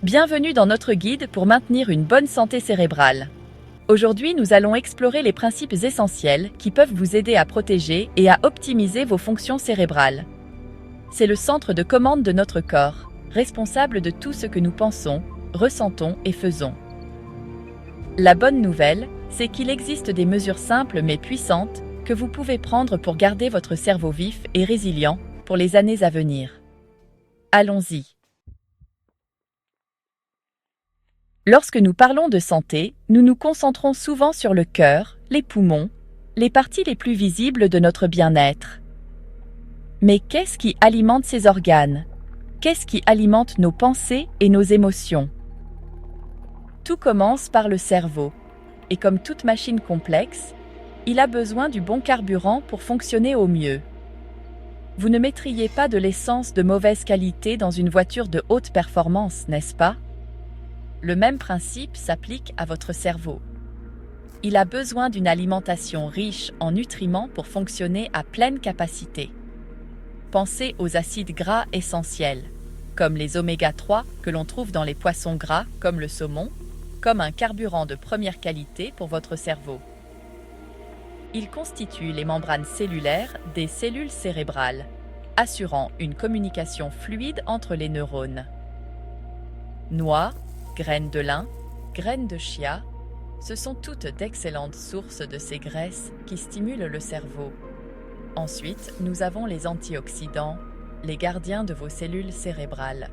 Bienvenue dans notre guide pour maintenir une bonne santé cérébrale. Aujourd'hui, nous allons explorer les principes essentiels qui peuvent vous aider à protéger et à optimiser vos fonctions cérébrales. C'est le centre de commande de notre corps, responsable de tout ce que nous pensons, ressentons et faisons. La bonne nouvelle, c'est qu'il existe des mesures simples mais puissantes que vous pouvez prendre pour garder votre cerveau vif et résilient pour les années à venir. Allons-y. Lorsque nous parlons de santé, nous nous concentrons souvent sur le cœur, les poumons, les parties les plus visibles de notre bien-être. Mais qu'est-ce qui alimente ces organes? Qu'est-ce qui alimente nos pensées et nos émotions? Tout commence par le cerveau. Et comme toute machine complexe, il a besoin du bon carburant pour fonctionner au mieux. Vous ne mettriez pas de l'essence de mauvaise qualité dans une voiture de haute performance, n'est-ce pas? Le même principe s'applique à votre cerveau. Il a besoin d'une alimentation riche en nutriments pour fonctionner à pleine capacité. Pensez aux acides gras essentiels, comme les oméga 3 que l'on trouve dans les poissons gras comme le saumon, comme un carburant de première qualité pour votre cerveau. Il constitue les membranes cellulaires des cellules cérébrales, assurant une communication fluide entre les neurones. Noix, graines de lin, graines de chia, ce sont toutes d'excellentes sources de ces graisses qui stimulent le cerveau. Ensuite, nous avons les antioxydants, les gardiens de vos cellules cérébrales.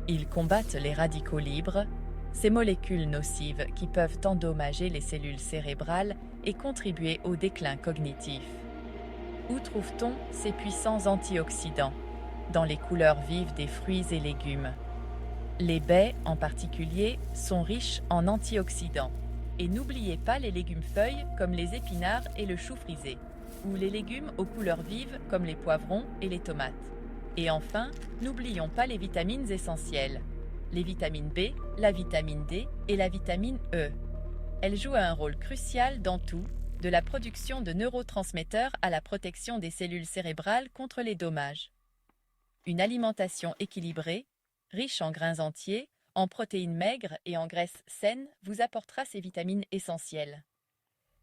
Ils combattent les radicaux libres, ces molécules nocives qui peuvent endommager les cellules cérébrales et contribuer au déclin cognitif. Où trouve-t-on ces puissants antioxydants? Dans les couleurs vives des fruits et légumes. Les baies, en particulier, sont riches en antioxydants. Et n'oubliez pas les légumes-feuilles comme les épinards et le chou frisé, ou les légumes aux couleurs vives comme les poivrons et les tomates. Et enfin, n'oublions pas les vitamines essentielles. Les vitamines B, la vitamine D et la vitamine E. Elles jouent un rôle crucial dans tout, de la production de neurotransmetteurs à la protection des cellules cérébrales contre les dommages. Une alimentation équilibrée, riche en grains entiers, en protéines maigres et en graisses saines, vous apportera ces vitamines essentielles.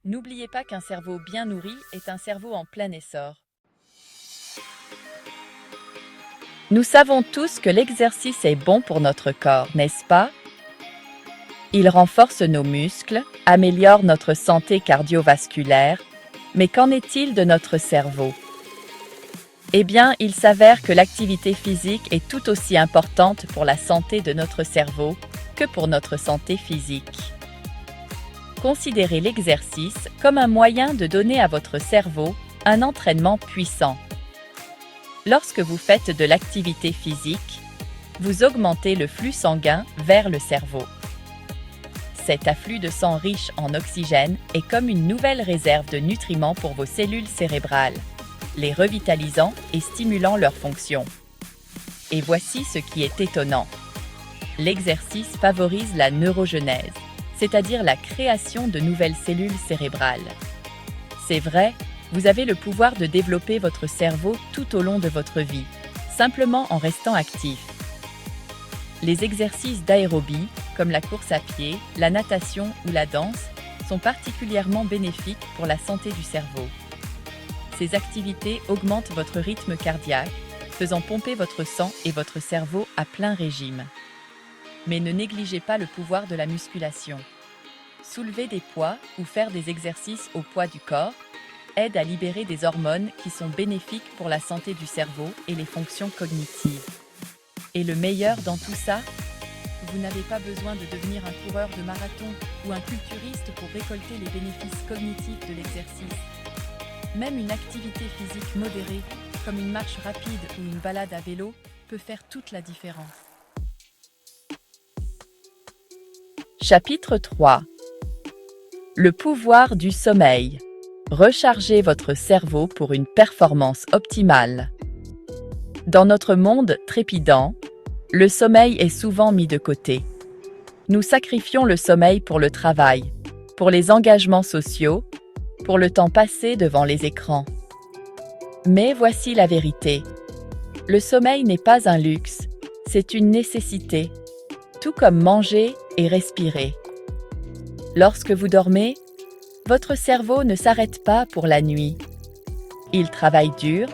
N'oubliez pas qu'un cerveau bien nourri est un cerveau en plein essor. Nous savons tous que l'exercice est bon pour notre corps, n'est-ce pas? Il renforce nos muscles, améliore notre santé cardiovasculaire, mais qu'en est-il de notre cerveau? Eh bien, il s'avère que l'activité physique est tout aussi importante pour la santé de notre cerveau que pour notre santé physique. Considérez l'exercice comme un moyen de donner à votre cerveau un entraînement puissant. Lorsque vous faites de l'activité physique, vous augmentez le flux sanguin vers le cerveau. Cet afflux de sang riche en oxygène est comme une nouvelle réserve de nutriments pour vos cellules cérébrales, les revitalisant et stimulant leurs fonctions. Et voici ce qui est étonnant. L'exercice favorise la neurogenèse, c'est-à-dire la création de nouvelles cellules cérébrales. C'est vrai, vous avez le pouvoir de développer votre cerveau tout au long de votre vie, simplement en restant actif. Les exercices d'aérobie, comme la course à pied, la natation ou la danse, sont particulièrement bénéfiques pour la santé du cerveau. Ces activités augmentent votre rythme cardiaque, faisant pomper votre sang et votre cerveau à plein régime. Mais ne négligez pas le pouvoir de la musculation. Soulever des poids ou faire des exercices au poids du corps aide à libérer des hormones qui sont bénéfiques pour la santé du cerveau et les fonctions cognitives. Et le meilleur dans tout ça, vous n'avez pas besoin de devenir un coureur de marathon ou un culturiste pour récolter les bénéfices cognitifs de l'exercice. Même une activité physique modérée, comme une marche rapide ou une balade à vélo, peut faire toute la différence. Chapitre 3. Le pouvoir du sommeil. Rechargez votre cerveau pour une performance optimale. Dans notre monde trépidant, le sommeil est souvent mis de côté. Nous sacrifions le sommeil pour le travail, pour les engagements sociaux, pour le temps passé devant les écrans. Mais voici la vérité. Le sommeil n'est pas un luxe, c'est une nécessité. tout comme manger et respirer. Lorsque vous dormez, votre cerveau ne s'arrête pas pour la nuit. Il travaille dur,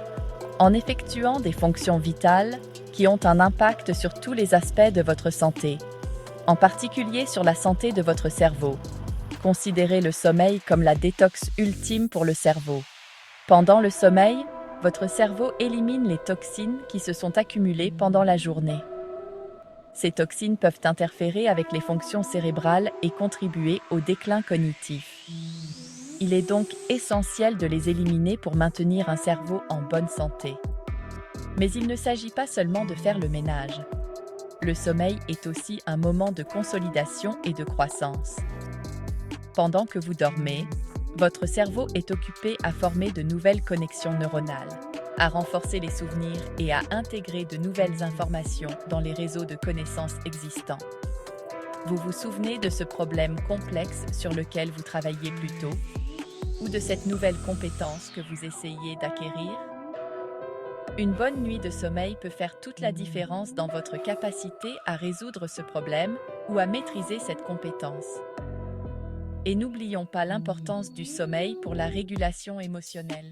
en effectuant des fonctions vitales qui ont un impact sur tous les aspects de votre santé, en particulier sur la santé de votre cerveau. Considérez le sommeil comme la détox ultime pour le cerveau. Pendant le sommeil, votre cerveau élimine les toxines qui se sont accumulées pendant la journée. Ces toxines peuvent interférer avec les fonctions cérébrales et contribuer au déclin cognitif. Il est donc essentiel de les éliminer pour maintenir un cerveau en bonne santé. Mais il ne s'agit pas seulement de faire le ménage. Le sommeil est aussi un moment de consolidation et de croissance. Pendant que vous dormez, votre cerveau est occupé à former de nouvelles connexions neuronales, à renforcer les souvenirs et à intégrer de nouvelles informations dans les réseaux de connaissances existants. Vous vous souvenez de ce problème complexe sur lequel vous travailliez plus tôt, ou de cette nouvelle compétence que vous essayez d'acquérir? Une bonne nuit de sommeil peut faire toute la différence dans votre capacité à résoudre ce problème ou à maîtriser cette compétence. Et n'oublions pas l'importance du sommeil pour la régulation émotionnelle.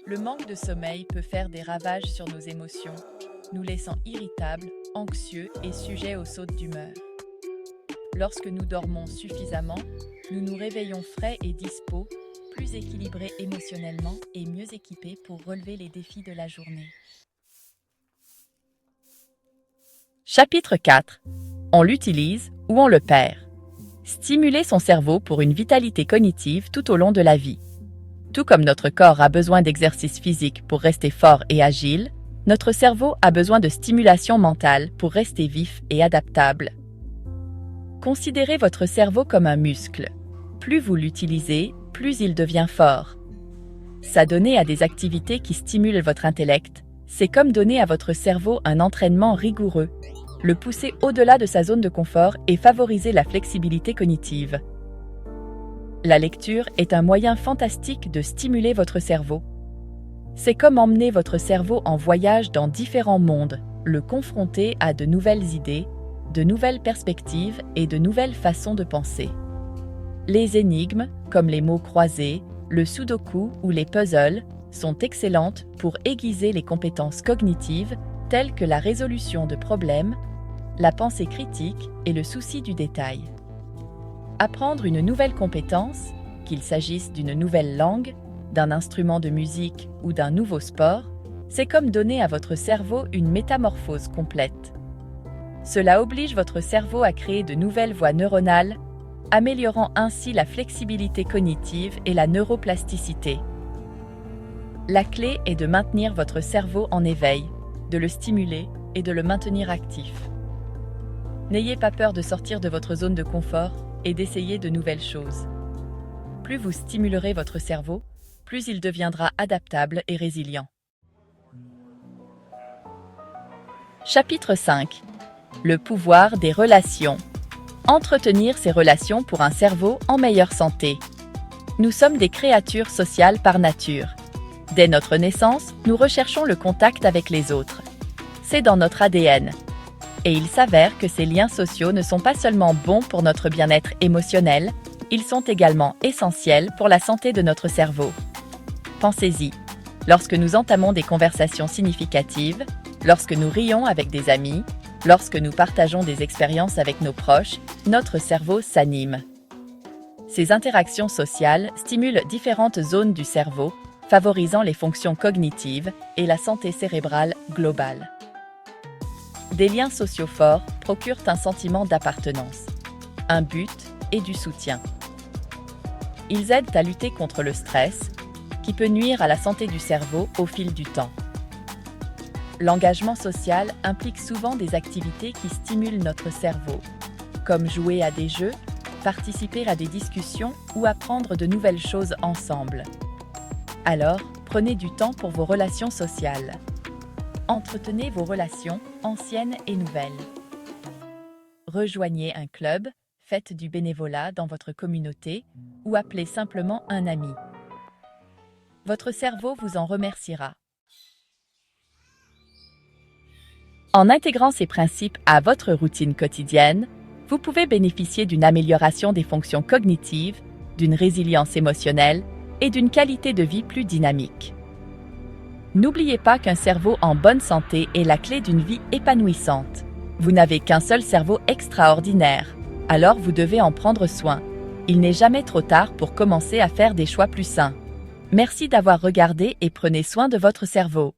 Le manque de sommeil peut faire des ravages sur nos émotions, nous laissant irritables, anxieux et sujets aux sautes d'humeur. Lorsque nous dormons suffisamment, nous nous réveillons frais et dispos, plus équilibrés émotionnellement et mieux équipés pour relever les défis de la journée. Chapitre 4. On l'utilise ou on le perd. Stimuler son cerveau pour une vitalité cognitive tout au long de la vie. Tout comme notre corps a besoin d'exercice physique pour rester fort et agile, notre cerveau a besoin de stimulation mentale pour rester vif et adaptable. Considérez votre cerveau comme un muscle. Plus vous l'utilisez, plus il devient fort. S'adonner à des activités qui stimulent votre intellect, c'est comme donner à votre cerveau un entraînement rigoureux, le pousser au-delà de sa zone de confort et favoriser la flexibilité cognitive. La lecture est un moyen fantastique de stimuler votre cerveau. C'est comme emmener votre cerveau en voyage dans différents mondes, le confronter à de nouvelles idées, de nouvelles perspectives et de nouvelles façons de penser. Les énigmes, comme les mots croisés, le sudoku ou les puzzles, sont excellentes pour aiguiser les compétences cognitives telles que la résolution de problèmes, la pensée critique et le souci du détail. Apprendre une nouvelle compétence, qu'il s'agisse d'une nouvelle langue, d'un instrument de musique ou d'un nouveau sport, c'est comme donner à votre cerveau une métamorphose complète. Cela oblige votre cerveau à créer de nouvelles voies neuronales, améliorant ainsi la flexibilité cognitive et la neuroplasticité. La clé est de maintenir votre cerveau en éveil, de le stimuler et de le maintenir actif. N'ayez pas peur de sortir de votre zone de confort et d'essayer de nouvelles choses. Plus vous stimulerez votre cerveau, plus il deviendra adaptable et résilient. Chapitre 5. Le pouvoir des relations. Entretenir ses relations pour un cerveau en meilleure santé. Nous sommes des créatures sociales par nature. Dès notre naissance, nous recherchons le contact avec les autres. C'est dans notre ADN. Et il s'avère que ces liens sociaux ne sont pas seulement bons pour notre bien-être émotionnel, ils sont également essentiels pour la santé de notre cerveau. Pensez-y, lorsque nous entamons des conversations significatives, lorsque nous rions avec des amis, lorsque nous partageons des expériences avec nos proches, notre cerveau s'anime. Ces interactions sociales stimulent différentes zones du cerveau, favorisant les fonctions cognitives et la santé cérébrale globale. Des liens sociaux forts procurent un sentiment d'appartenance, un but et du soutien. Ils aident à lutter contre le stress, qui peut nuire à la santé du cerveau au fil du temps. L'engagement social implique souvent des activités qui stimulent notre cerveau, comme jouer à des jeux, participer à des discussions ou apprendre de nouvelles choses ensemble. Alors, prenez du temps pour vos relations sociales. Entretenez vos relations, anciennes et nouvelles. Rejoignez un club, faites du bénévolat dans votre communauté ou appelez simplement un ami. Votre cerveau vous en remerciera. En intégrant ces principes à votre routine quotidienne, vous pouvez bénéficier d'une amélioration des fonctions cognitives, d'une résilience émotionnelle et d'une qualité de vie plus dynamique. N'oubliez pas qu'un cerveau en bonne santé est la clé d'une vie épanouissante. Vous n'avez qu'un seul cerveau extraordinaire, alors vous devez en prendre soin. Il n'est jamais trop tard pour commencer à faire des choix plus sains. Merci d'avoir regardé et prenez soin de votre cerveau.